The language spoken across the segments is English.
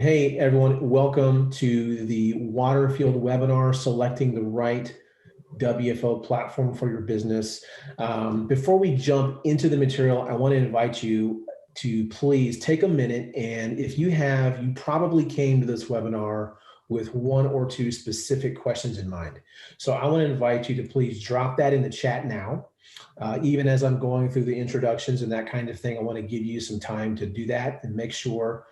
Hey everyone, welcome to the Waterfield webinar, selecting the right WFO platform for your business. Before we jump into the material, I want to invite you to please take a minute, and if you probably came to this webinar with one or two specific questions in mind. So I want to invite you to please drop that in the chat now. Even as I'm going through the introductions and that kind of thing, I want to give you some time to do that and make sure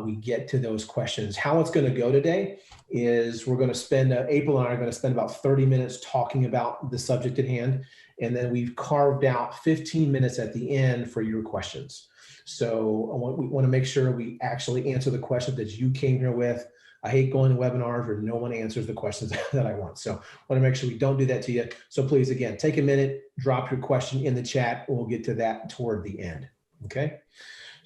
we get to those questions. How it's going to go today is we're going to spend, April and I are going to spend about 30 minutes talking about the subject at hand. And then we've carved out 15 minutes at the end for your questions. So we want to make sure we actually answer the question that you came here with. I hate going to webinars where no one answers the questions that I want. So I want to make sure we don't do that to you. So please, again, take a minute, drop your question in the chat, and we'll get to that toward the end. Okay.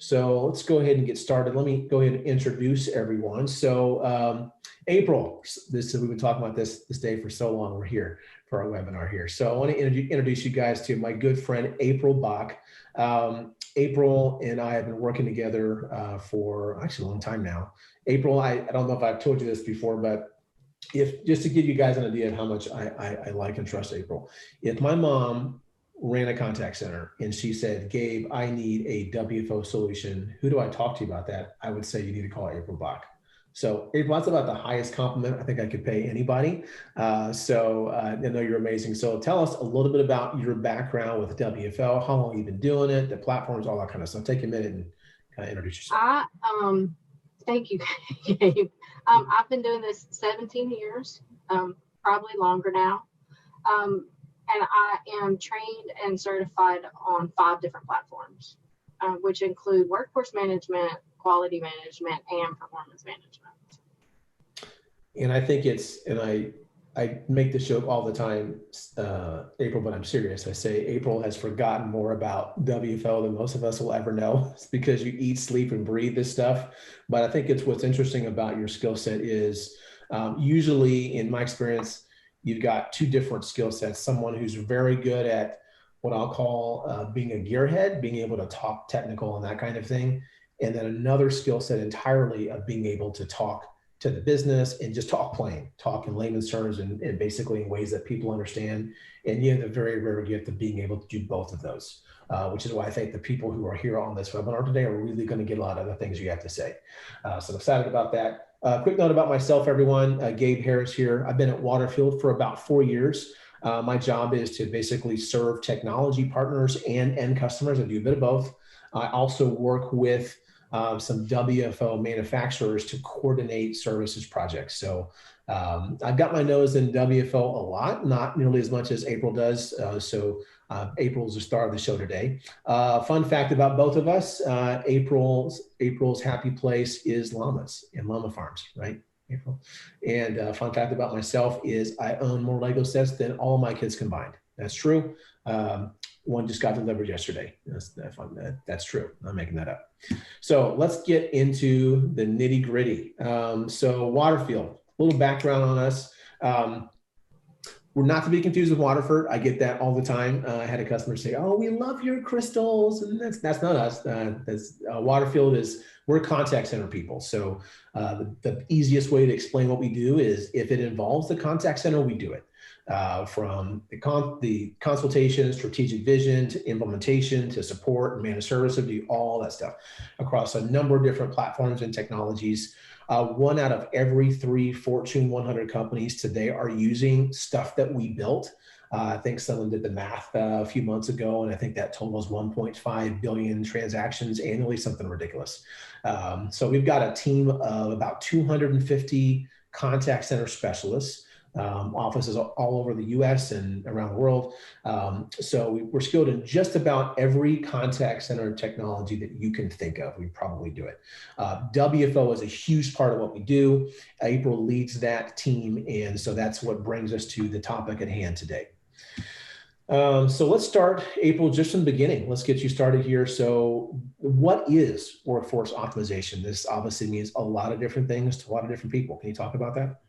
So let's go ahead and get started. Let me go ahead and introduce everyone. So April, we've been talking about this day for so long. We're here for our webinar here. So I want to introduce you guys to my good friend, April Bock. April and I have been working together for actually a long time now. April, I don't know if I've told you this before, but just to give you guys an idea of how much I like and trust April, if my mom ran a contact center and she said, Gabe, I need a WFO solution, who do I talk to about that? I would say you need to call April Bock. So April, that's about the highest compliment I think I could pay anybody. I know you're amazing. So tell us a little bit about your background with WFO, how long you've been doing it, the platforms, all that kind of stuff. Take a minute and kind of introduce yourself. Thank you, Gabe. I've been doing this 17 years, probably longer now. And I am trained and certified on 5 different platforms, which include workforce management, quality management, and performance management. And I think I make this joke all the time, April, but I'm serious. I say April has forgotten more about WFO than most of us will ever know. It's because you eat, sleep, and breathe this stuff. But I think what's interesting about your skill set is usually, in my experience, you've got 2 different skill sets. Someone who's very good at what I'll call being a gearhead, being able to talk technical and that kind of thing. And then another skill set entirely of being able to talk to the business and just talk in layman's terms and basically in ways that people understand. And you have the very rare gift of being able to do both of those, which is why I think the people who are here on this webinar today are really going to get a lot of the things you have to say. So I'm excited about that. Quick note about myself, everyone. Gabe Harris here. I've been at Waterfield for about 4 years. My job is to basically serve technology partners and end customers. I do a bit of both. I also work with some WFO manufacturers to coordinate services projects. So I've got my nose in WFO a lot, not nearly as much as April does. April's the star of the show today. Fun fact about both of us, April's happy place is llamas and llama farms, right, April? And fun fact about myself is I own more Lego sets than all my kids combined. That's true. One just got delivered yesterday. That's true. I'm not making that up. So let's get into the nitty gritty. So Waterfield, a little background on us. We're not to be confused with Waterford. I get that all the time. I had a customer say, "Oh, we love your crystals," and that's not us. Waterfield we're contact center people. So the easiest way to explain what we do is if it involves the contact center, we do it. From the consultation, strategic vision, to implementation, to support and managed service, we do all that stuff across a number of different platforms and technologies. 1 out of every 3 Fortune 100 companies today are using stuff that we built. I think someone did the math a few months ago, and I think that totals 1.5 billion transactions annually, something ridiculous. So we've got a team of about 250 contact center specialists, offices all over the US and around the world. So we're skilled in just about every contact center technology that you can think of. We probably do it. WFO is a huge part of what we do. April leads that team. And so that's what brings us to the topic at hand today. So let's start, April, just from the beginning. Let's get you started here. So what is workforce optimization? This obviously means a lot of different things to a lot of different people. Can you talk about that?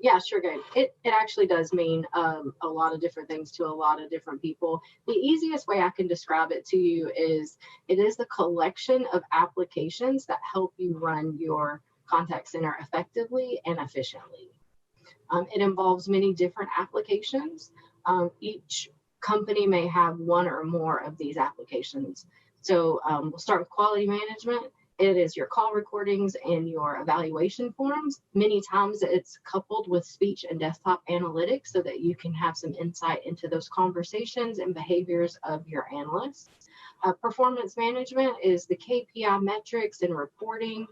Yeah, sure, Gabe. It actually does mean a lot of different things to a lot of different people. The easiest way I can describe it to you is it is the collection of applications that help you run your contact center effectively and efficiently. It involves many different applications. Each company may have one or more of these applications. So we'll start with quality management. It is your call recordings and your evaluation forms. Many times it's coupled with speech and desktop analytics so that you can have some insight into those conversations and behaviors of your analysts. Performance management is the KPI metrics and reporting,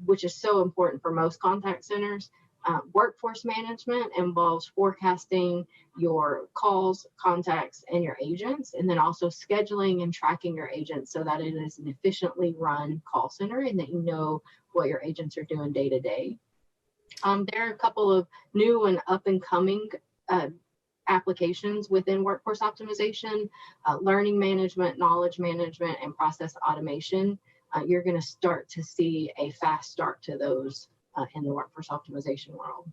which is so important for most contact centers. Workforce management involves forecasting your calls, contacts, and your agents, and then also scheduling and tracking your agents so that it is an efficiently run call center and that you know what your agents are doing day to day. There are a couple of new and up and coming applications within workforce optimization, learning management, knowledge management, and process automation. You're going to start to see a fast start to those in the workforce optimization world.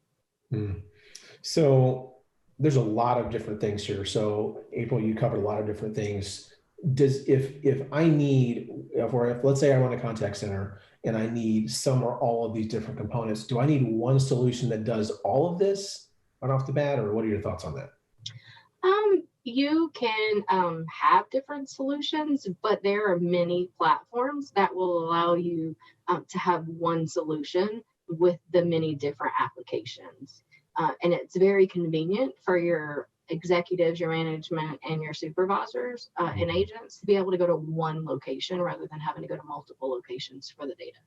So there's a lot of different things here. So April, you covered a lot of different things. If I need, if let's say I run a contact center and I need some or all of these different components, do I need one solution that does all of this right off the bat, or what are your thoughts on that? You can have different solutions, but there are many platforms that will allow you to have one solution with the many different applications. And it's very convenient for your executives, your management, and your supervisors and agents to be able to go to one location rather than having to go to multiple locations for the data.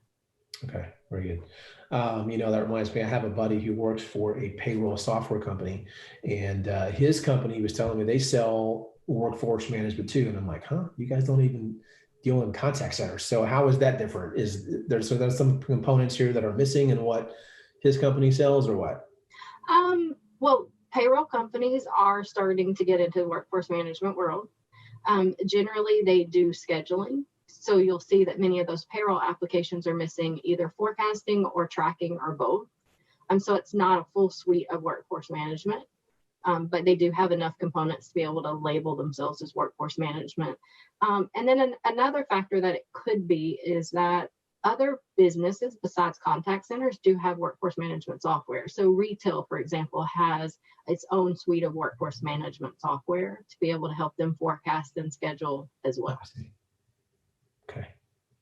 Okay, very good. That reminds me, I have a buddy who works for a payroll software company, and his company was telling me they sell workforce management too. And I'm like, huh, you guys don't even deal in contact centers. So how is that different? So there's some components here that are missing in what his company sells, or what? Well, payroll companies are starting to get into the workforce management world. Generally, they do scheduling. So you'll see that many of those payroll applications are missing either forecasting or tracking or both. So it's not a full suite of workforce management, but they do have enough components to be able to label themselves as workforce management. And then another factor that it could be is that other businesses besides contact centers do have workforce management software. So retail, for example, has its own suite of workforce management software to be able to help them forecast and schedule as well. Okay,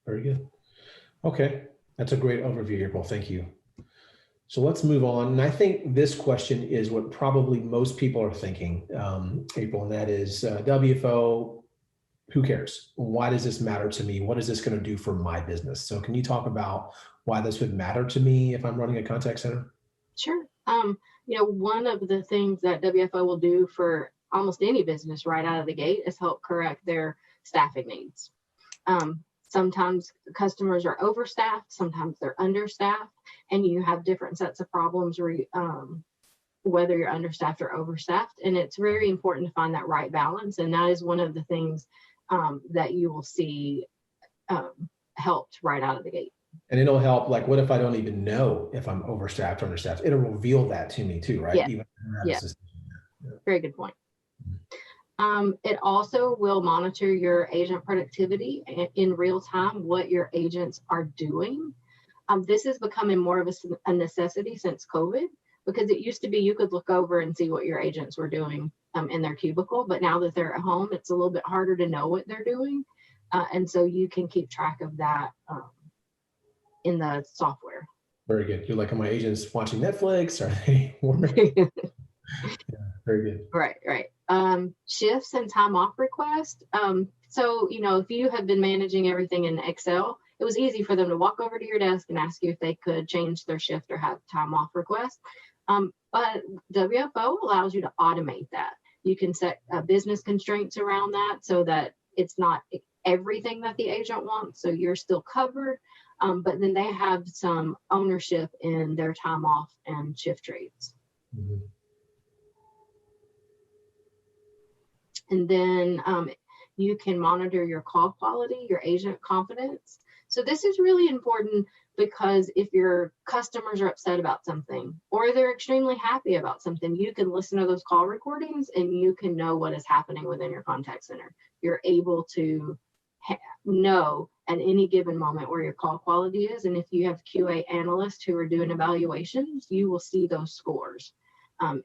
very good. Okay, that's a great overview, April. Thank you. So let's move on. And I think this question is what probably most people are thinking, April, and that is WFO, who cares? Why does this matter to me? What is this going to do for my business? So can you talk about why this would matter to me if I'm running a contact center? Sure. One of the things that WFO will do for almost any business right out of the gate is help correct their staffing needs. Sometimes customers are overstaffed, sometimes they're understaffed, and you have different sets of problems whether you're understaffed or overstaffed. And it's very important to find that right balance. And that is one of the things that you will see helped right out of the gate. And it'll help, like, what if I don't even know if I'm overstaffed or understaffed? It'll reveal that to me too, right? Yeah. Yeah. Very good point. It also will monitor your agent productivity in real time, what your agents are doing. This is becoming more of a necessity since COVID, because it used to be you could look over and see what your agents were doing in their cubicle, but now that they're at home, it's a little bit harder to know what they're doing. And so you can keep track of that in the software. Very good. You're like, are my agents watching Netflix? Are they working? Yeah, very good. Right. Shifts and time off requests. So, if you have been managing everything in Excel, it was easy for them to walk over to your desk and ask you if they could change their shift or have time off requests. But WFO allows you to automate that. You can set business constraints around that so that it's not everything that the agent wants. So you're still covered, but then they have some ownership in their time off and shift trades. Mm-hmm. And then you can monitor your call quality, your agent confidence. So this is really important because if your customers are upset about something or they're extremely happy about something, you can listen to those call recordings and you can know what is happening within your contact center. You're able to know at any given moment where your call quality is. And if you have QA analysts who are doing evaluations, you will see those scores.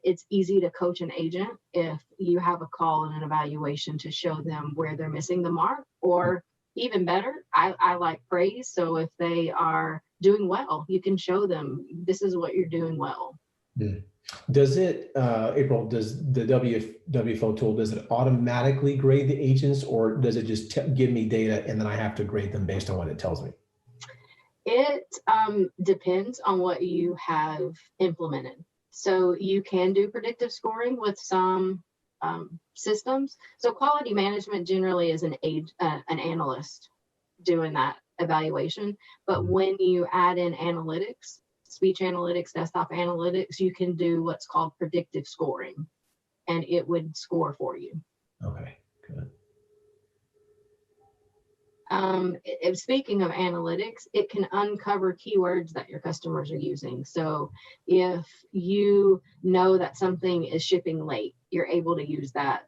It's easy to coach an agent if you have a call and an evaluation to show them where they're missing the mark, or even better, I like praise. So if they are doing well, you can show them this is what you're doing well. Does it, April, does the WFO tool, does it automatically grade the agents, or does it just give me data and then I have to grade them based on what it tells me? It depends on what you have implemented. So you can do predictive scoring with some systems. So quality management generally is an analyst doing that evaluation. But when you add in analytics, speech analytics, desktop analytics, you can do what's called predictive scoring, and it would score for you. Okay, good. Speaking of analytics, it can uncover keywords that your customers are using. So if you know that something is shipping late, you're able to use that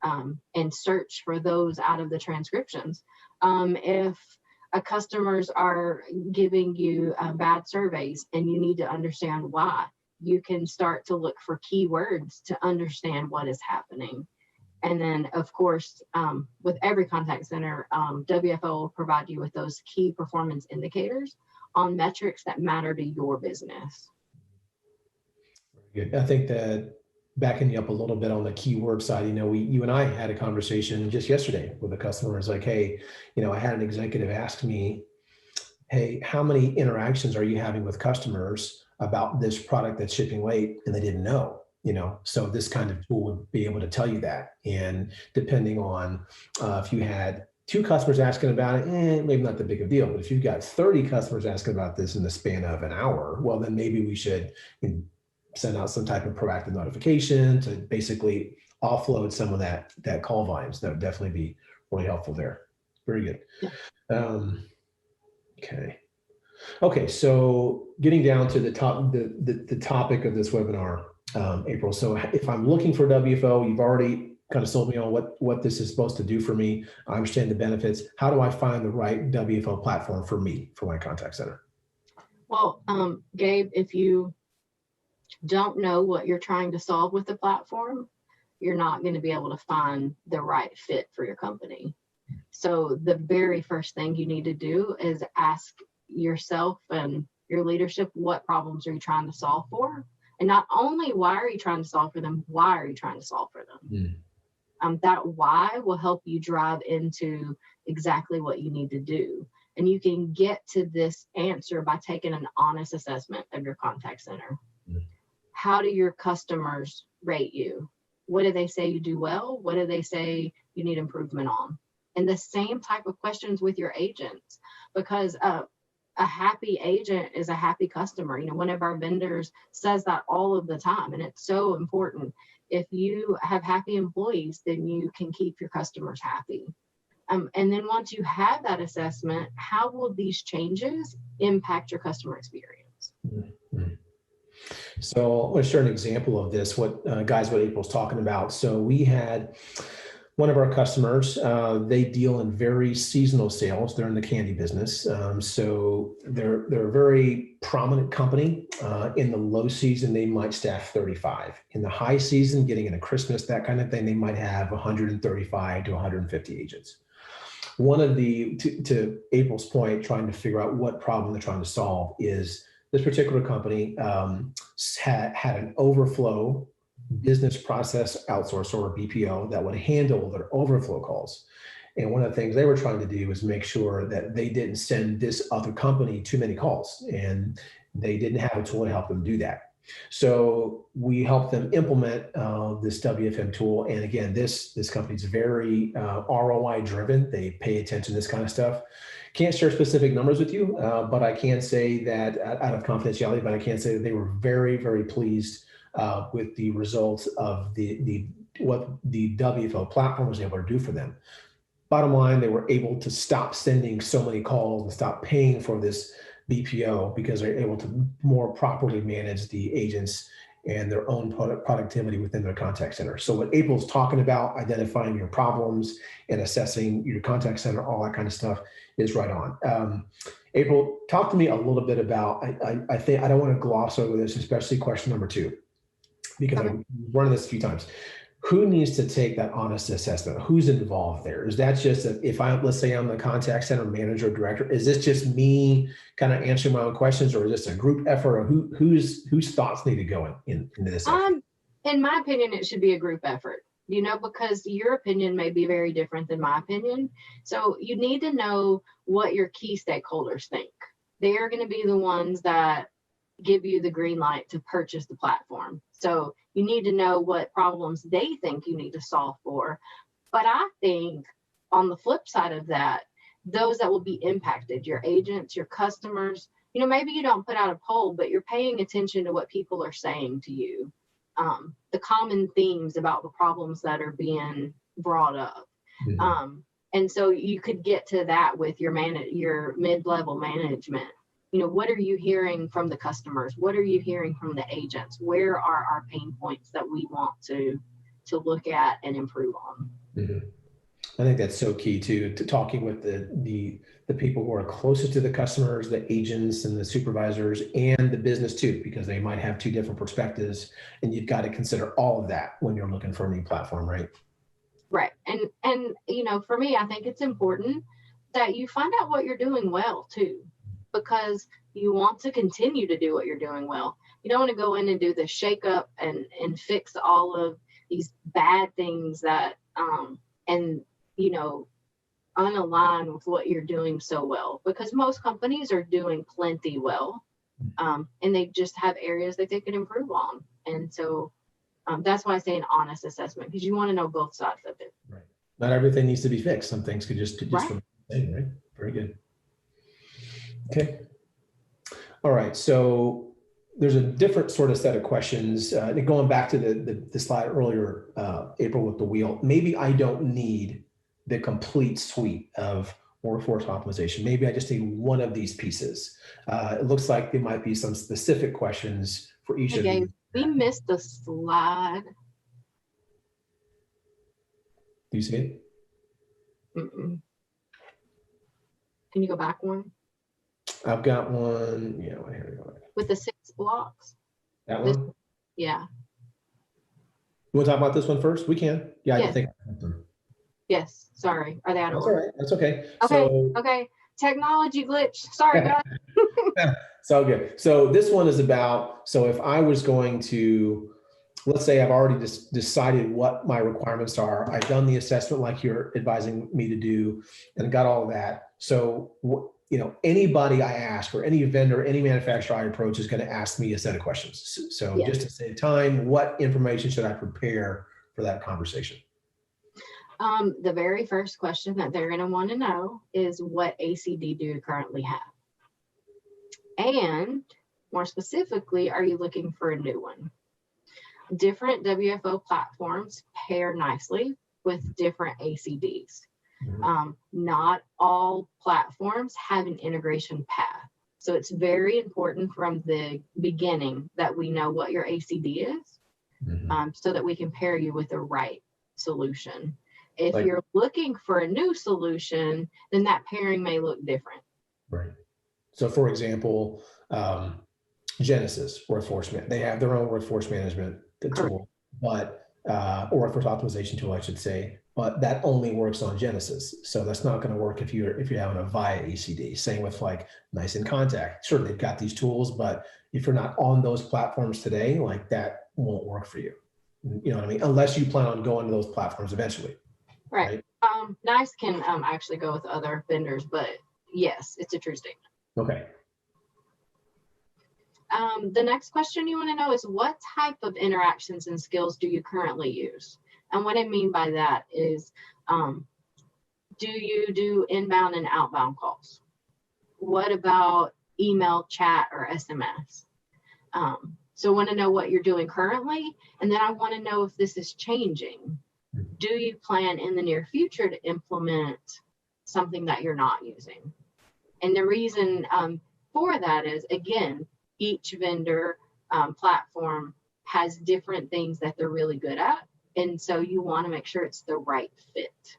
and search for those out of the transcriptions. If customers are giving you bad surveys and you need to understand why, you can start to look for keywords to understand what is happening. And then, of course, with every contact center, WFO will provide you with those key performance indicators on metrics that matter to your business. Very good. I think that backing you up a little bit on the keyword side, you and I had a conversation just yesterday with a customer. It's like, hey, I had an executive ask me, hey, how many interactions are you having with customers about this product that's shipping late? And they didn't know. So this kind of tool would be able to tell you that. And depending on if you had 2 customers asking about it, maybe not the big of a deal. But if you've got 30 customers asking about this in the span of an hour, well, then maybe we should send out some type of proactive notification to basically offload some of that call volumes. That would definitely be really helpful there. Very good. Yeah. Okay. So getting down to the topic of this webinar, April. So if I'm looking for WFO, you've already kind of sold me on what this is supposed to do for me. I understand the benefits. How do I find the right WFO platform for me, for my contact center? Well, Gabe, if you don't know what you're trying to solve with the platform, you're not going to be able to find the right fit for your company. So the very first thing you need to do is ask yourself and your leadership, what problems are you trying to solve for? And not only why are you trying to solve for them, why are you trying to solve for them? That why will help you drive into exactly what you need to do. And you can get to this answer by taking an honest assessment of your contact center. How do your customers rate you? What do they say you do well? What do they say you need improvement on? And the same type of questions with your agents, because a happy agent is a happy customer. One of our vendors says that all of the time, and it's so important. If you have happy employees, then you can keep your customers happy. And then once you have that assessment, how will these changes impact your customer experience? So I'm going to share an example of this, what April's talking about. So we had one of our customers, they deal in very seasonal sales. They're in the candy business. So they're a very prominent company. In the low season, they might staff 35. In the high season, getting into Christmas, that kind of thing, they might have 135 to 150 agents. One of to April's point, trying to figure out what problem they're trying to solve is this particular company had an overflow business process outsourcer, or BPO, that would handle their overflow calls. And one of the things they were trying to do was make sure that they didn't send this other company too many calls, and they didn't have a tool to help them do that. So we helped them implement this WFM tool. And again, this company is very ROI driven. They pay attention to this kind of stuff. Can't share specific numbers with you, but I can say that out of confidentiality, but I can say that they were very, very pleased with the results of what the WFO platform was able to do for them. bottom line, they were able to stop sending so many calls and stop paying for this BPO because they're able to more properly manage the agents and their own productivity within their contact center. So what April's talking about, identifying your problems and assessing your contact center, all that kind of stuff is right on. April, talk to me a little bit about, I think, I don't want to gloss over this, especially question number 2, because I've run this a few times. Who needs to take that honest assessment? Who's involved there? Is that just let's say I'm the contact center manager or director, is this just me kind of answering my own questions, or is this a group effort, or whose thoughts need to go into this effort? In my opinion, it should be a group effort, because your opinion may be very different than my opinion. So you need to know what your key stakeholders think. They are going to be the ones that give you the green light to purchase the platform. So you need to know what problems they think you need to solve for. But I think on the flip side of that, those that will be impacted, your agents, your customers, maybe you don't put out a poll, but you're paying attention to what people are saying to you, the common themes about the problems that are being brought up. Mm-hmm. And so you could get to that with your mid-level management. What are you hearing from the customers? What are you hearing from the agents? Where are our pain points that we want to look at and improve on? Mm-hmm. I think that's so key to talking with the people who are closest to the customers, the agents and the supervisors, and the business too, because they might have 2 different perspectives, and you've got to consider all of that when you're looking for a new platform, right? Right. And for me, I think it's important that you find out what you're doing well too, because you want to continue to do what you're doing well. You don't want to go in and do the shake up and fix all of these bad things that unalign with what you're doing so well, because most companies are doing plenty well, and they just have areas that they could improve on. And so that's why I say an honest assessment, because you want to know both sides of it. Right. Not everything needs to be fixed. Some things could just right. remain, right? Very good. Okay. All right. So there's a different sort of set of questions. Going back to the slide earlier, April, with the wheel, maybe I don't need the complete suite of workforce optimization. Maybe I just need one of these pieces. It looks like there might be some specific questions for each of these. We missed the slide. Do you see it? Mm-mm. Can you go back one? I've got one. Yeah, here we go. With the 6 blocks? That one? Yeah. You want to talk about this one first? We can. Yeah, I think. Yes. Sorry. Are they out of order? All right. That's okay. Okay. Technology glitch. Sorry, guys. It's all good. So this one is about, so if I was going to, let's say I've already decided what my requirements are. I've done the assessment like you're advising me to do and got all of that. So, anybody I ask, or any vendor, any manufacturer I approach, is going to ask me a set of questions. So just to save time, what information should I prepare for that conversation? The very first question that they're going to want to know is, what ACD do you currently have? And more specifically, are you looking for a new one? Different WFO platforms pair nicely with different ACDs. Mm-hmm. Not all platforms have an integration path. So it's very important from the beginning that we know what your ACD is, mm-hmm. So that we can pair you with the right solution. If you're looking for a new solution, then that pairing may look different. Right. So for example, Genesis Workforce, they have their own workforce management tool, but or workforce optimization tool, I should say, but that only works on Genesis. So that's not going to work if you're having a via ACD. Same with like Nice in Contact. Sure, they've got these tools, but if you're not on those platforms today, like that won't work for you. You know what I mean? Unless you plan on going to those platforms eventually. Right. Nice can actually go with other vendors, but yes, it's a true statement. Okay. The next question you want to know is, what type of interactions and skills do you currently use? And what I mean by that is, do you do inbound and outbound calls? What about email, chat, or SMS? So I want to know what you're doing currently, and then I want to know if this is changing. Do you plan in the near future to implement something that you're not using? And the reason for that is, again, each vendor platform has different things that they're really good at. And so you want to make sure it's the right fit.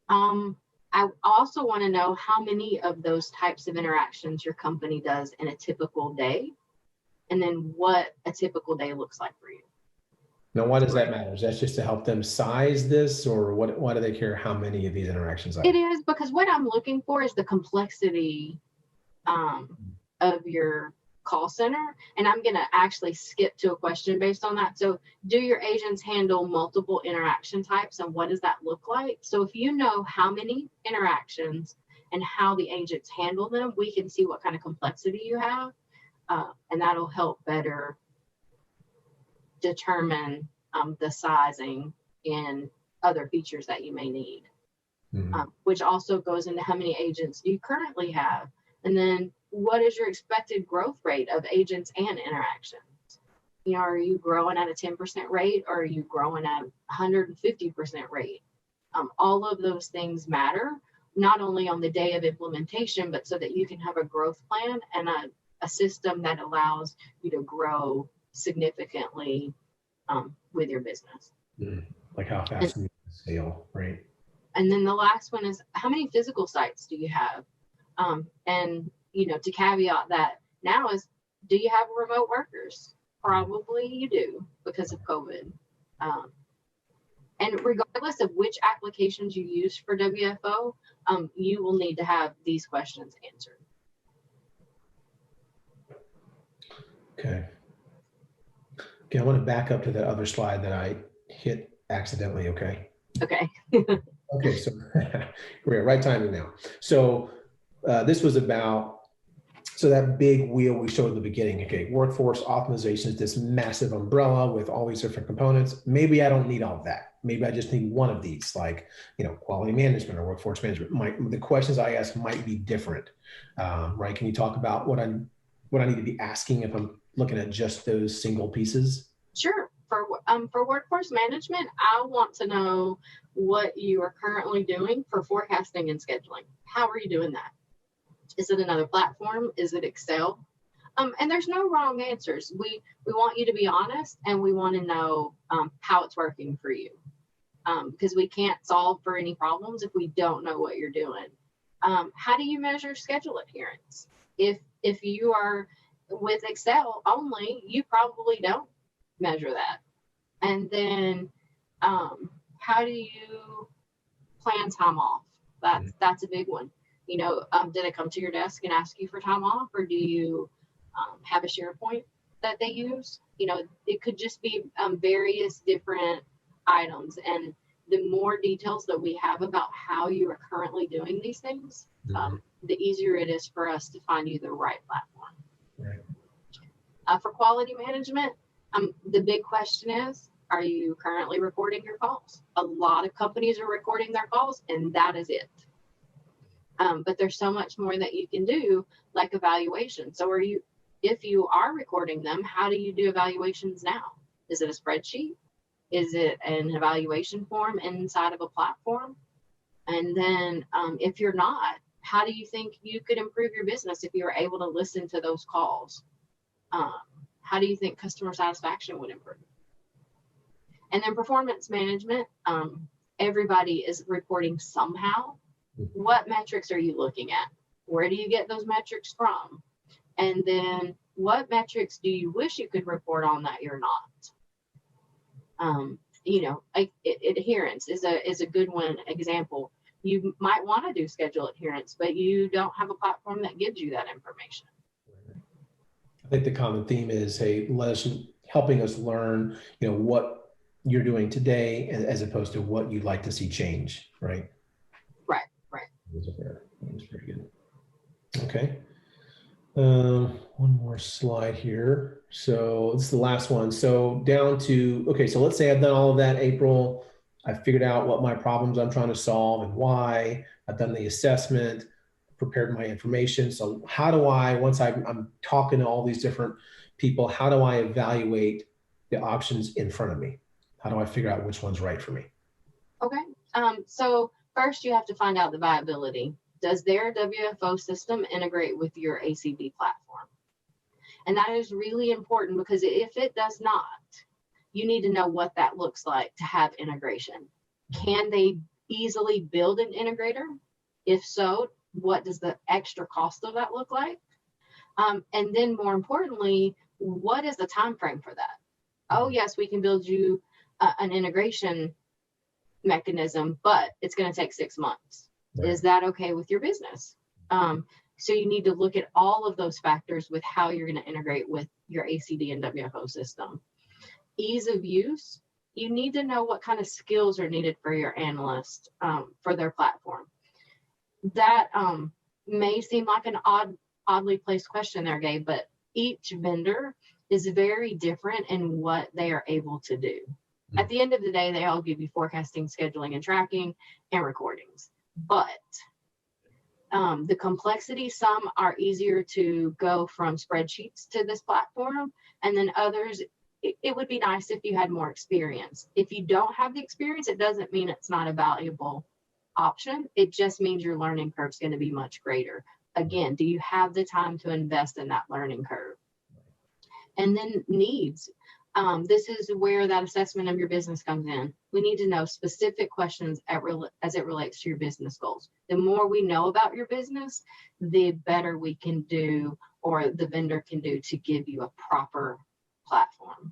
I also want to know how many of those types of interactions your company does in a typical day, and then what a typical day looks like for you. Now, why does that matter? Is that just to help them size this, or what? Why do they care how many of these interactions? It is because what I'm looking for is the complexity of your call center. And I'm going to actually skip to a question based on that. So do your agents handle multiple interaction types, and what does that look like? So if you know how many interactions and how the agents handle them, we can see what kind of complexity you have. And that'll help better determine the sizing and other features that you may need, which also goes into how many agents do you currently have, and then what is your expected growth rate of agents and interactions? You know, are you growing at a 10% rate, or are you growing at 150% rate? All of those things matter, not only on the day of implementation, but so that you can have a growth plan and a system that allows you to grow significantly with your business. Like how fast can you scale, right? And then the last one is, how many physical sites do you have? And, you know, to caveat that now is, do you have remote workers? Probably you do because of COVID. And regardless of which applications you use for WFO, you will need to have these questions answered. Okay. Okay, I want to back up to that other slide that I hit accidentally, okay? Okay. Okay, so we're at right timing now. So this was about, so that big wheel we showed in the beginning, okay, workforce optimization is this massive umbrella with all these different components. Maybe I don't need all of that. Maybe I just need one of these, like, you know, quality management or workforce management. The questions I ask might be different, right? Can you talk about what I need to be asking if I'm looking at just those single pieces? Sure. For workforce management, I want to know what you are currently doing for forecasting and scheduling. How are you doing that? Is it another platform? Is it Excel? And there's no wrong answers. We want you to be honest, and we want to know how it's working for you, because we can't solve for any problems if we don't know what you're doing. How do you measure schedule adherence? If you are with Excel only, you probably don't measure that. And then how do you plan time off? That's a big one. You know, did I come to your desk and ask you for time off, or do you have a SharePoint that they use? You know, it could just be various different items. And the more details that we have about how you are currently doing these things, the easier it is for us to find you the right platform. Right. For quality management, the big question is, are you currently recording your calls? A lot of companies are recording their calls, and that is it. But there's so much more that you can do, like evaluation. So if you are recording them, how do you do evaluations now? Is it a spreadsheet? Is it an evaluation form inside of a platform? And then if you're not, how do you think you could improve your business if you were able to listen to those calls? How do you think customer satisfaction would improve? And then performance management, everybody is reporting somehow. What metrics are you looking at? Where do you get those metrics from? And then what metrics do you wish you could report on that you're not? You know, adherence is a good one example. You might want to do schedule adherence, but you don't have a platform that gives you that information. I think the common theme is, hey, helping us learn, you know, what you're doing today as opposed to what you'd like to see change, right? Right. That's pretty good. Okay. One more slide here. So this is the last one. So down to, okay, so let's say I've done all of that, April. I figured out what my problems I'm trying to solve and why. I've done the assessment, prepared my information. So how do I, once I'm talking to all these different people, how do I evaluate the options in front of me? How do I figure out which one's right for me? Okay. So first you have to find out the viability. Does their WFO system integrate with your ACD platform? And that is really important, because if it does not, you need to know what that looks like to have integration. Can they easily build an integrator? If so, what does the extra cost of that look like? And then more importantly, what is the time frame for that? Oh, yes, we can build you an integration mechanism, but it's going to take 6 months. Right. Is that okay with your business? So you need to look at all of those factors with how you're going to integrate with your ACD and WFO system. Ease of use, you need to know what kind of skills are needed for your analyst for their platform. That may seem like an oddly placed question there, Gabe, but each vendor is very different in what they are able to do. At the end of the day, they all give you forecasting, scheduling, and tracking, and recordings. But the complexity, some are easier to go from spreadsheets to this platform, and then others, it would be nice if you had more experience. If you don't have the experience, it doesn't mean it's not a valuable option. It just means your learning curve is going to be much greater. Again, do you have the time to invest in that learning curve? And then needs. This is where that assessment of your business comes in. We need to know specific questions as it relates to your business goals. The more we know about your business, the better we can do, or the vendor can do, to give you a proper platform.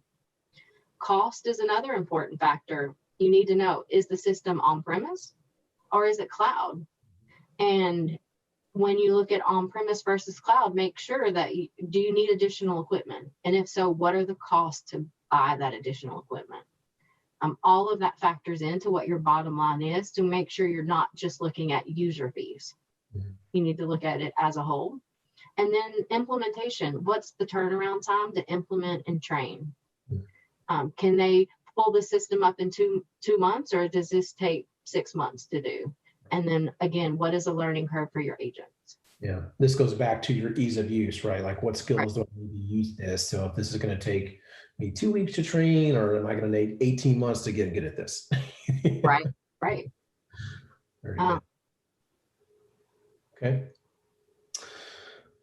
Cost is another important factor. You need to know, is the system on-premise or is it cloud? And when you look at on-premise versus cloud, make sure that do you need additional equipment? And if so, what are the costs to buy that additional equipment? All of that factors into what your bottom line is, to make sure you're not just looking at user fees. You need to look at it as a whole. And then implementation. What's the turnaround time to implement and train? Can they pull the system up in two months, or does this take 6 months to do? And then again, what is a learning curve for your agents? Yeah, this goes back to your ease of use, right? Like, what skills do I need to use this? So if this is going to take me 2 weeks to train, or am I going to need 18 months to get good at this? Right. Very good. Okay.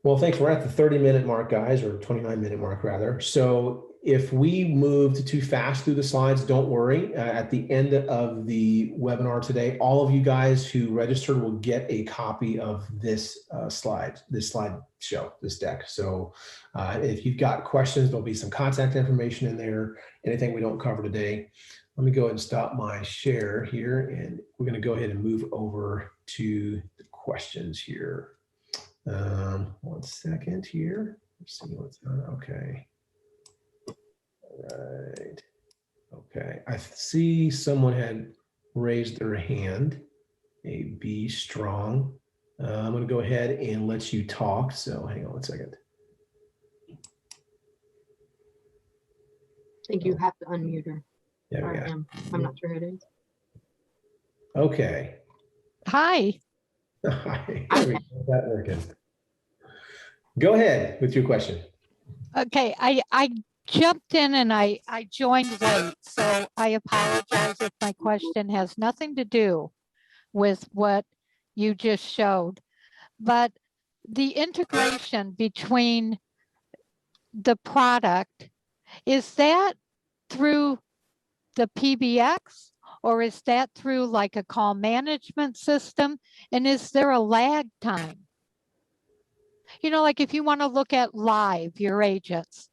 Well, thanks. We're at the 30-minute mark, guys, or 29-minute mark, rather. So if we moved too fast through the slides, don't worry. At the end of the webinar today, all of you guys who registered will get a copy of this slide show, this deck. So if you've got questions, there'll be some contact information in there, anything we don't cover today. Let me go ahead and stop my share here, and we're going to go ahead and move over to the questions here. 1 second here. Let's see what's on. Okay. All right. Okay. I see someone had raised their hand. A B strong. I'm going to go ahead and let you talk. So hang on 1 second. I think you have to unmute her. There we go. I'm not sure who it is. Okay. Hi. Hi. There we go. That working. Go ahead with your question. Okay, I jumped in and I joined late, so I apologize if my question has nothing to do with what you just showed. But the integration between the product, is that through the PBX, or is that through like a call management system? And is there a lag time? You know, like if you want to look at live your agents,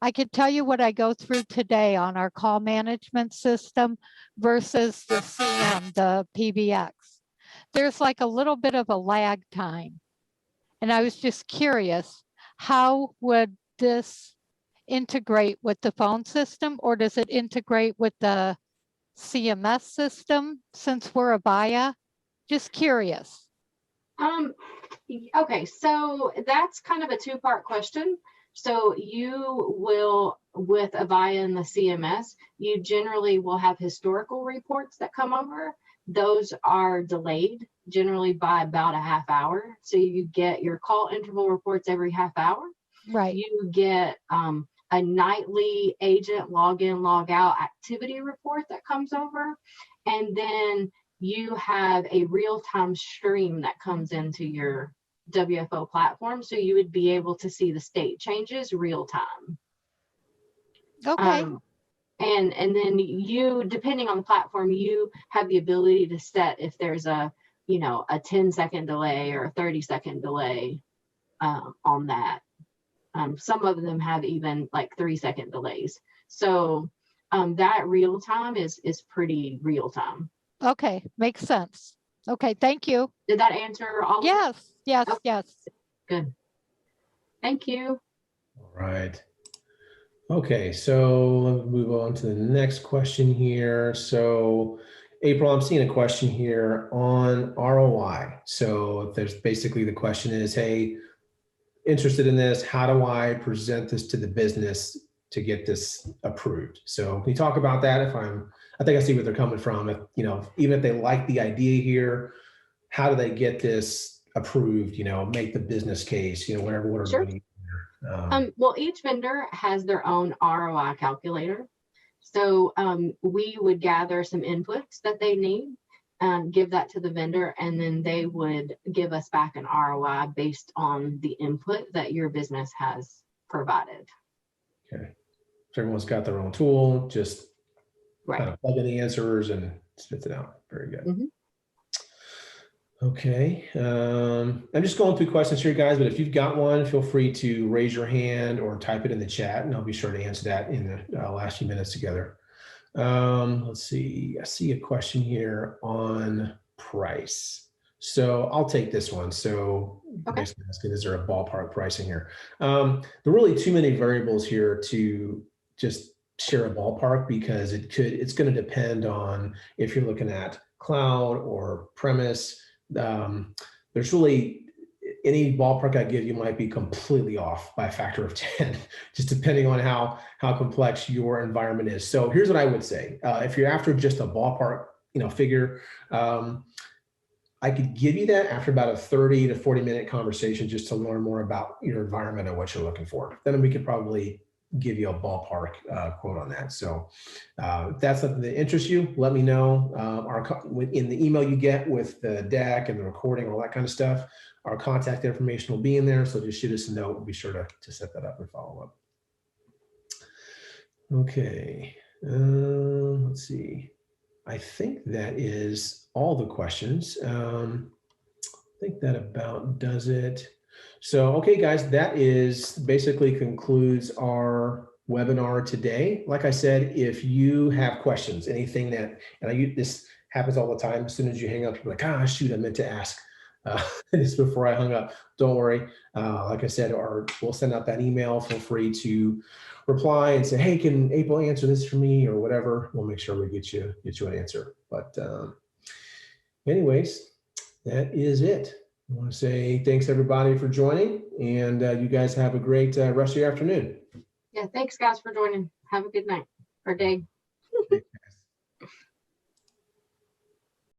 I could tell you what I go through today on our call management system versus the CM, the PBX. There's like a little bit of a lag time. And I was just curious, how would this integrate with the phone system, or does it integrate with the CMS system since we're a Avaya? Just curious. Okay, so that's kind of a two-part question. So you will, with Avaya and the CMS, you generally will have historical reports that come over. Those are delayed generally by about a half hour. So you get your call interval reports every half hour. Right. You get a nightly agent log in, log out activity report that comes over. And then you have a real-time stream that comes into your WFO platform. So you would be able to see the state changes real time. Okay. And then you, depending on the platform, you have the ability to set if there's a 10-second delay or a 30-second delay on that. Some of them have even like 3-second delays. So that real time is pretty real time. Okay. Makes sense. Okay. Thank you. Did that answer all? Yes. Yes. Okay. Yes. Good. Thank you. All right. Okay, so let's move on to the next question here. So April, I'm seeing a question here on ROI. So there's basically the question is, hey, interested in this, how do I present this to the business to get this approved? So can you talk about that? I think I see where they're coming from. If, even if they like the idea here, how do they get this approved, make the business case, whatever we Sure. need. Well, each vendor has their own ROI calculator. So we would gather some inputs that they need, give that to the vendor, and then they would give us back an ROI based on the input that your business has provided. Okay. So everyone's got their own tool, just Right. kind of plug in the answers and spits it out. Very good. Mm-hmm. Okay. I'm just going through questions here, guys, but if you've got one, feel free to raise your hand or type it in the chat, and I'll be sure to answer that in the last few minutes together. Let's see. I see a question here on price. So I'll take this one. So Okay. basically asking, is there a ballpark pricing here? There are really too many variables here to just share a ballpark, because it's going to depend on if you're looking at cloud or premise. There's really any ballpark I give you might be completely off by a factor of 10, just depending on how complex your environment is. So here's what I would say. If you're after just a ballpark, figure, I could give you that after about a 30 to 40 minute conversation, just to learn more about your environment and what you're looking for. Then we could probably give you a ballpark quote on that. So if that's something that interests you, let me know. In the email you get with the deck and the recording, all that kind of stuff, our contact information will be in there. So just shoot us a note. We'll be sure to set that up and follow up. Okay, let's see. I think that is all the questions. I think that about does it. So, okay, guys, that is basically concludes our webinar today. Like I said, if you have questions, anything that, and this happens all the time, as soon as you hang up, you're like, ah, shoot, I meant to ask this before I hung up. Don't worry. Like I said, we'll send out that email. Feel free to reply and say, hey, can April answer this for me or whatever. We'll make sure we get you an answer. But anyways, that is it. I want to say thanks everybody for joining, and you guys have a great rest of your afternoon. Yeah, thanks guys for joining. Have a good night or day.